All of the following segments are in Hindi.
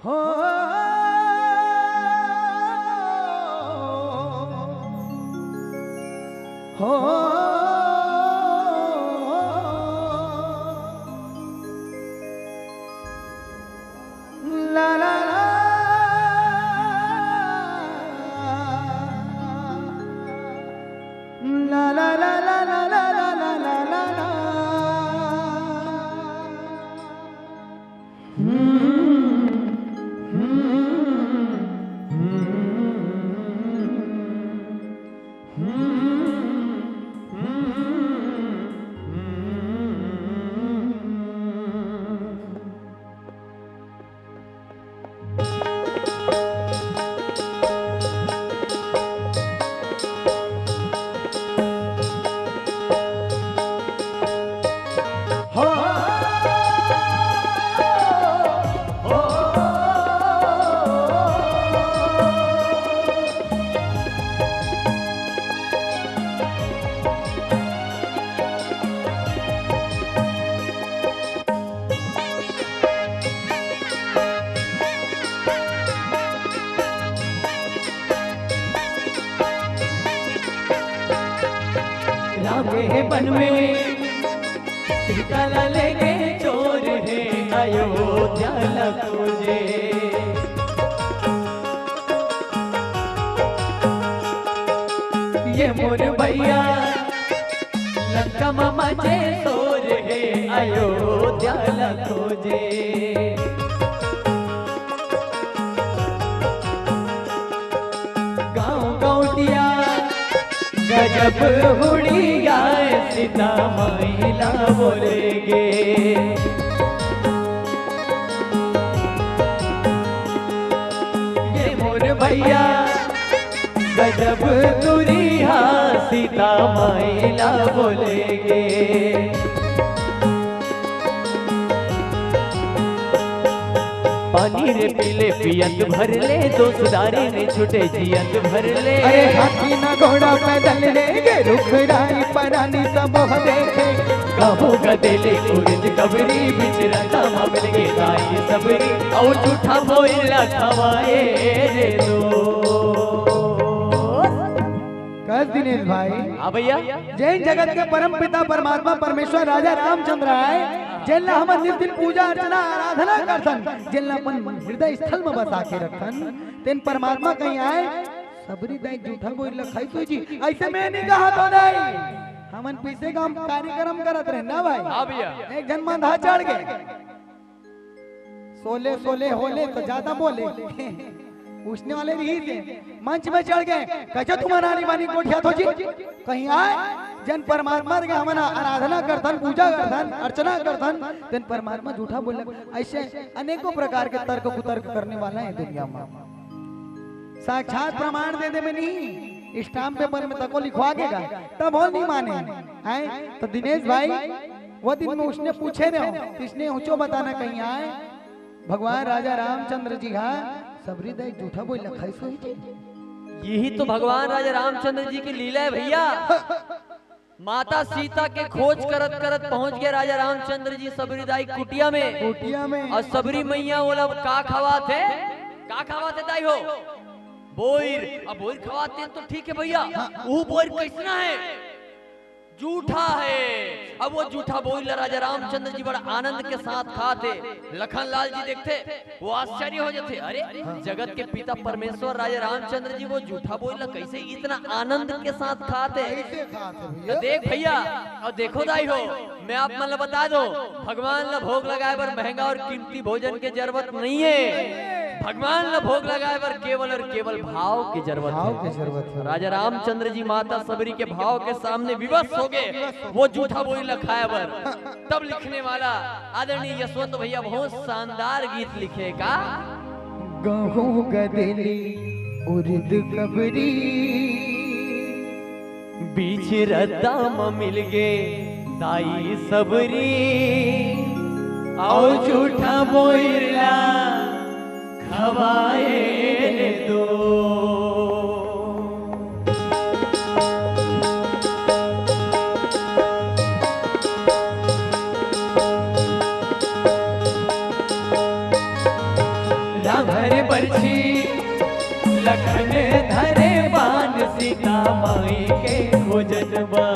हो हो ला ला ला ला ला ला ला ला ला ला ला ला ला रामे बन में सीता लेके चोर है अयोध्या लखोजे। ये मोर भैया लंका मचे चोर है अयोध्या लखोजे। गाँव गौटिया गजब हुड़िया सीता महिला बोलेगे। ये मोर भैया गजब तुरिया सीता महिला बोलेगे। पानी रे पीले पियत भर ले दोस्तदारी में छुटे जियत भर ले। अरे हाथी ना घोड़ा पैदल लेके रुख राई परानी सब देखे कहो गदेले उर्द कबरी बिच रता मिल के दाई सबरी और झूठा बोला खवाए रे दो। कस दिनेश भाई। हाँ भैया। जैन जगत के परम पिता परमात्मा परमेश्वर राजा रामचंद्र आए जिनला हमन नित्य पूजा अर्चना आराधना करथन जिनला अपन हृदय स्थल में बसा के रखन तेन परमात्मा कहीं आए सबरी दाई झूठा बोल लखाई तो जी ऐसे मैं नहीं कहा तो नहीं हमन पीछे का कार्यक्रम करत रहे ना भाई। हाँ भैया। एक जन मांधा चढ़ गए सोले सोले होले तो ज्यादा बोले पूछने वाले नहीं थे मंच में चढ़ गए कैसे तुम्हारा बानी कोठिया तो जी कहीं आए जन परमात्मा के हमन आराधना करथन पूजा करथन अर्चना करथन तेन परमात्मा झूठा बोल ऐसे अनेकों प्रकार के तर्क कुतर्क करने वाला है दुनिया में। साक्षात प्रमाण दे दे में नहीं स्टाम्प पेपर में तको लिखवा देगा तब वो नहीं माने हैं। तो दिनेश भाई वो दिन में उसने पूछे रहे इसने ऊंचो बताना कहीं आए भगवान राजा रामचंद्र जी हाँ सबरी दाई झूठा बोल लखाई सोई। यही तो भगवान राजा रामचंद्र जी की लीला है भैया। माता सीता के खोज करत करत पहुंच गए राजा रामचंद्र जी सबरी दाई कुटिया में और सबरी मैया बोला का खवाते दाई हो बोर। अब बोर खवाते हैं तो ठीक है भैया वो बोर कैसना है झूठा है। अब वो झूठा बोल राजा रामचंद्र जी बड़ा आनंद के साथ खाते। लखन लाल जी देखते वो आश्चर्य हो जाते अरे जगत के पिता परमेश्वर राजा रामचंद्र जी वो झूठा बोल कैसे इतना आनंद के साथ खाते। देख भैया और देखो दाई हो मैं आप मतलब बता दो भगवान ला भोग लगाए पर महंगा और कीमती भोजन की जरूरत नहीं है। भगवान ला भोग लगाए पर केवल और केवल भाव की जरूरत है। राजा रामचंद्र जी माता सबरी के भाव के सामने विवश हो गए वो झूठा बोल खाया पर। तब लिखने वाला आदरणीय यशवंत भैया बहुत शानदार गीत लिखेगा। गहूं गदली उर्द कबरी बीच रद्दा में मिल गए दाई सबरी और झूठा बोला खवाए दो। माई के खोजत बा।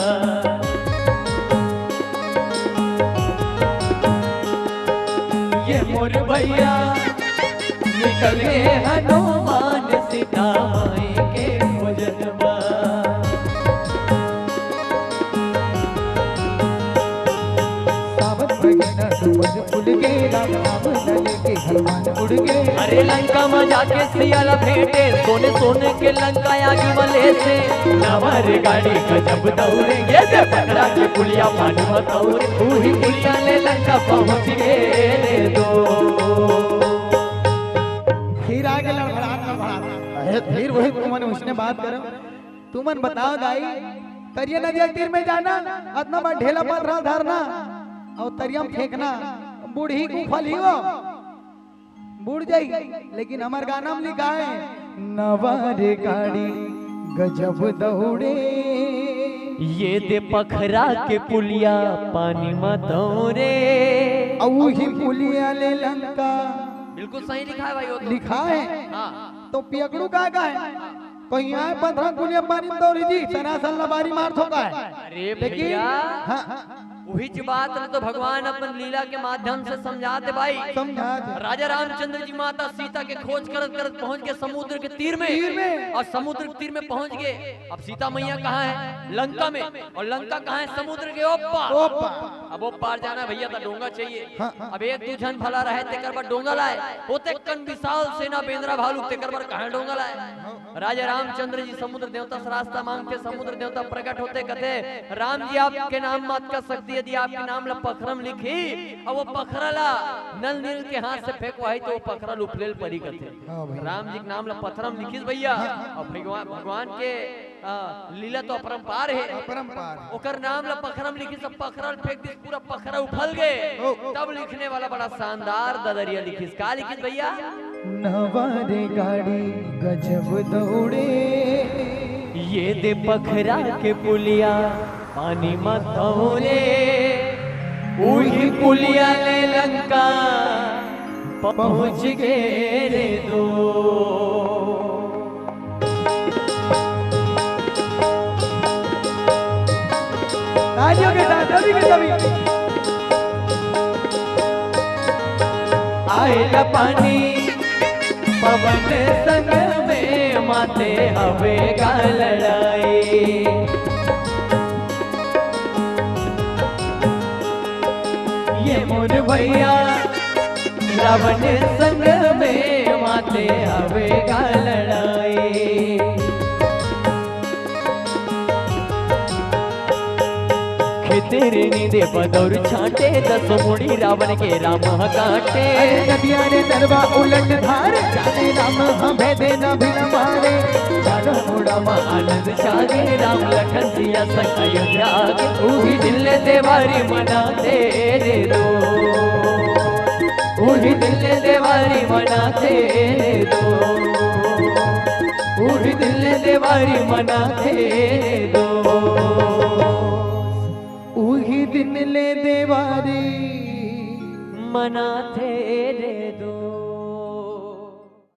ये मोर भैया निकल गए हनुमान सीता माई के खोजत बा। सावन महीना सूरज उड़ गए, राम नाम लले के हनुमान उड़ गए। अरे लंका में जाके सियाला भेंटे, सोने सोने के लंका आगे मले से नवर गाड़ी गजब दौड़ेंगे दे पकड़ा के पुलिया पानी में दौड़े। वही पुलिया ले लंका पहुंच गए रे दो। फिर आगे लड़खड़ाहट में बढ़ा है, फिर वही तुमने उसने बात करो। तुमन बताओ दाई, करिया नदिया तीर में जाना, अतना बड़ा ढेला पत्थर धरना और तरिया में फेंकना, बूढ़ी को फली हो बूढ़ जाई। लेकिन हमार गाना में लिखा है नवारे गाड़ी गजब दौड़े। ये दे पखरा के पुलिया पानी में दौड़े। वही पुलिया ले लंका। बिल्कुल सही लिखा है भाई, वो तो लिखा है। हाँ। तो पियकड़ू का है कहीं आए 15 पुलिया पानी में दौड़ी जी सरासल लबारी मार ठोका है। अरे लेकिन भैया हाँ, वही बात न तो भगवान अपन लीला के माध्यम से समझाते भाई। समझा दे। राजा रामचंद्र जी माता सीता के खोज करत करत पहुंच गए समुद्र के तीर में। और समुद्र के तीर में पहुंच गए। अब सीता मैया कहाँ है? लंका में। और लंका कहाँ है? समुद्र के ओपार। अब वो पार जाना भैया तो डोंगा चाहिए। अब एक दू जन भला रहे तेकर पर डोंगा लाए, होते कन विशाल सेना बेंद्रा भालू तेकर पर कहाँ डोंगा लाए। राजा रामचंद्र जी समुद्र देवता से रास्ता मांगते, समुद्र देवता प्रकट होते, कहते राम जी आपके नाम मत कर सकती, यदि आपके नाम ला पखरम लिखी और वो पखरला नल नील के हाथ से फेंकवाई तो वो पखरल उपलेल परी करते। राम जी के नाम ला पथरम लिखिस भैया। और भगवान के लीला तो अपरंपार है, अपरंपार। ओकर नाम ला पखरम लिखी, सब पखरल फेंक दिस, पूरा पखरा उफल गए। तब लिखने वाला बड़ा शानदार ददरिया लिखिस। का लिखिस भैया? नवारे गाड़ी गजब दौड़े। ये दे पखरा के पुलिया पानी मत दौड़े। वही पुलिया ले लंका पहुंच गए रे दो। तालियों के साथ सभी के सभी आए पानी पवन संग में माते हवे का लड़ाई। ये मोर भैया रावण संग में माते हवे का लड़ाई। तेरे नींदे बदौर छाटे, दस मुड़ी रावण के राम काटे। नदिया रे दरबा उलट धार, जाने राम हमें देना भी न मारे। चारों मुड़ा में आनंद छागे, राम लखन सिया संग अयोध्या आगे। वही दिल देवारी मनाते रे दो। वही दिल देवारी मनाते रे दो। वही दिल देवारी मनाते रे दो। उही दिन ले देवारी मनाते रे